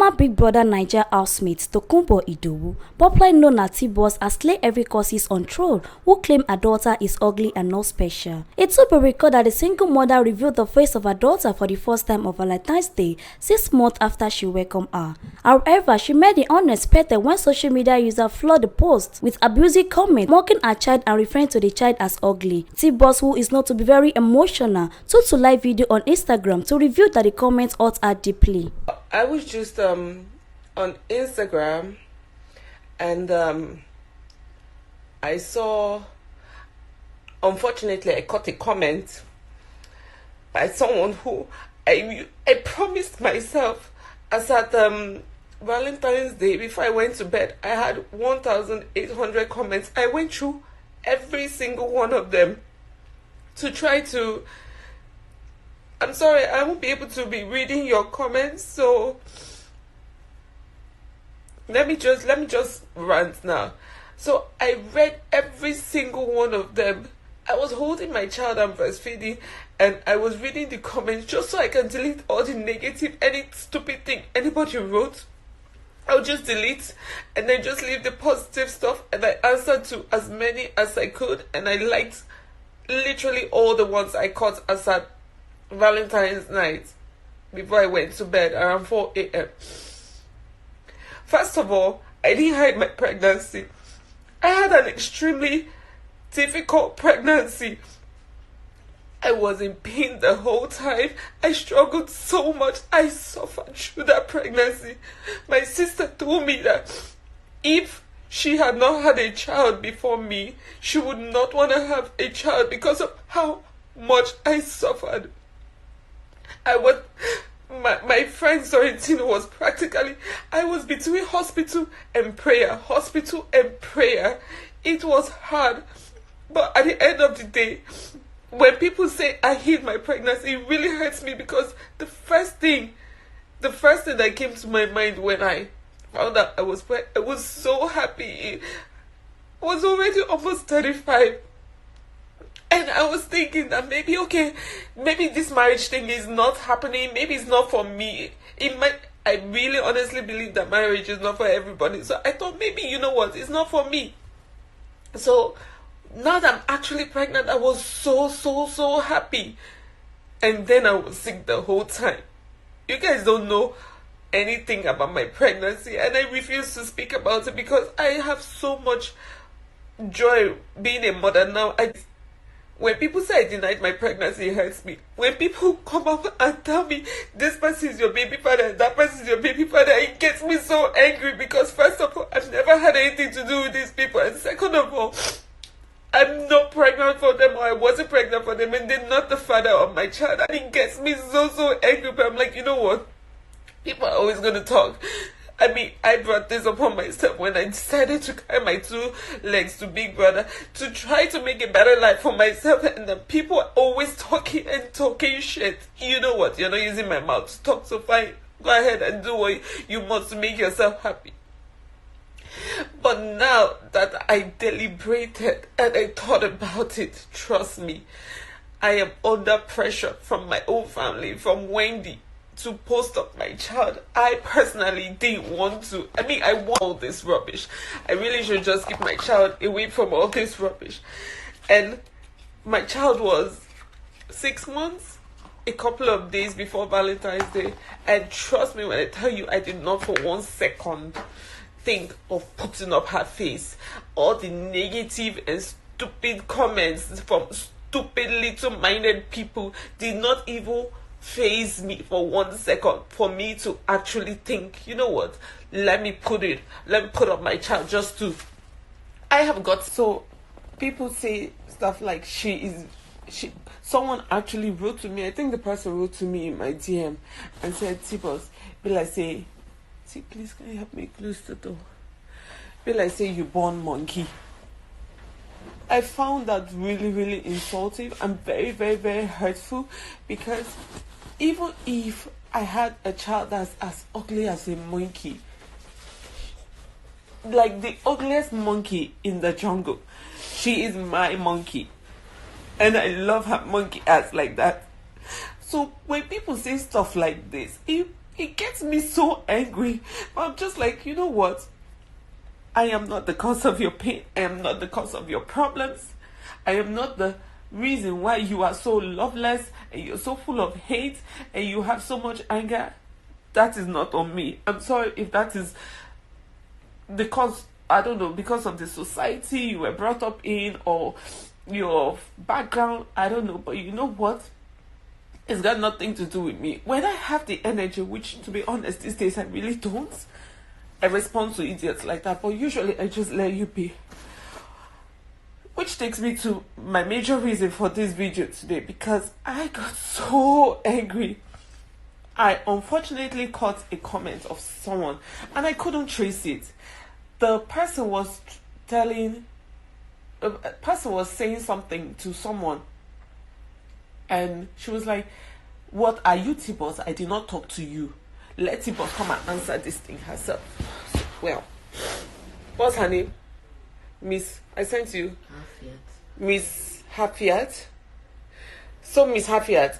Former Big Brother Naija housemate Tokunbo Idowu, popularly known as Tboss, has laid every curses on troll who claim her daughter is ugly and not special. It will be recalled that the single mother revealed the face of her daughter for the first time on Valentine's Day, 6 months after she welcomed her. However, she made the unexpected when social media users flooded the post with abusive comments mocking her child and referring to the child as ugly. Tboss, who is known to be very emotional, took to live video on Instagram to reveal that the comments hurt her deeply. I was just on Instagram and I saw, unfortunately I caught a comment by someone who I promised myself as at Valentine's Day before I went to bed. I had 1,800 comments. I went through every single one of them to try to, I'm sorry, I won't be able to be reading your comments, so let me just rant now. So I read every single one of them. I was holding my child and breastfeeding, and I was reading the comments just so I can delete all the negative, any stupid thing anybody wrote. I'll just delete and then just leave the positive stuff, and I answered to as many as I could, and I liked literally all the ones I caught as at Valentine's night before I went to bed around 4 a.m. First of all, I didn't hide my pregnancy. I had an extremely difficult pregnancy. I was in pain the whole time. I struggled so much. I suffered through that pregnancy. My sister told me that if she had not had a child before me, she would not want to have a child because of how much I suffered. My friend Sorrentino was practically, I was between hospital and prayer. It was hard. But at the end of the day, when people say I hid my pregnancy, it really hurts me because the first thing that came to my mind when I found out I was pregnant, I was so happy. I was already almost 35. And I was thinking that maybe this marriage thing is not happening. Maybe it's not for me. I really honestly believe that marriage is not for everybody. So I thought maybe, you know what, it's not for me. So now that I'm actually pregnant, I was so happy. And then I was sick the whole time. You guys don't know anything about my pregnancy, and I refuse to speak about it because I have so much joy being a mother now. When people say I denied my pregnancy, it hurts me. When people come up and tell me this person is your baby father and that person is your baby father, it gets me so angry because first of all, I've never had anything to do with these people, and second of all, I'm not pregnant for them, or I wasn't pregnant for them, and they're not the father of my child, and it gets me so angry. But I'm like, you know what? People are always gonna talk. I mean, I brought this upon myself when I decided to carry my 2 legs to Big Brother to try to make a better life for myself, and the people are always talking shit. You know what? You're not using my mouth to talk, so fine. Go ahead and do what you must to make yourself happy. But now that I deliberated and I thought about it, trust me, I am under pressure from my own family, from Wendy, to post up my child. I personally didn't want to. I mean, I want all this rubbish. I really should just keep my child away from all this rubbish. And my child was 6 months, a couple of days before Valentine's Day. And trust me when I tell you, I did not for 1 second think of putting up her face. All the negative and stupid comments from stupid little minded people did not even faze me for 1 second for me to actually think, you know what, let me put up my child just to, I have got, so people say stuff like someone actually wrote to me, I think the person wrote to me in my DM and said, Tboss, please can you help me close the door? You born monkey. I found that really insulting and very hurtful, because even if I had a child that's as ugly as a monkey, like the ugliest monkey in the jungle, she is my monkey, and I love her monkey ass like that. So when people say stuff like this, It gets me so angry. I'm just like, you know what? I am not the cause of your pain. I am not the cause of your problems. I am not the reason why you are so loveless and you're so full of hate and you have so much anger. That is not on me. I'm sorry if that is because, I don't know, because of the society you were brought up in or your background. I don't know. But you know what? It's got nothing to do with me. When I have the energy, which to be honest these days I really don't, I respond to idiots like that, but usually I just let you be. Which takes me to my major reason for this video today, because I got so angry. I unfortunately caught a comment of someone and I couldn't trace it. The person was saying something to someone, and she was like, "What are you, Tboss? I did not talk to you. Let Tboss come and answer this thing herself." Well, what's her name? Miss, I sent you. Half yet. Miss Happiat. So Miss Happiat,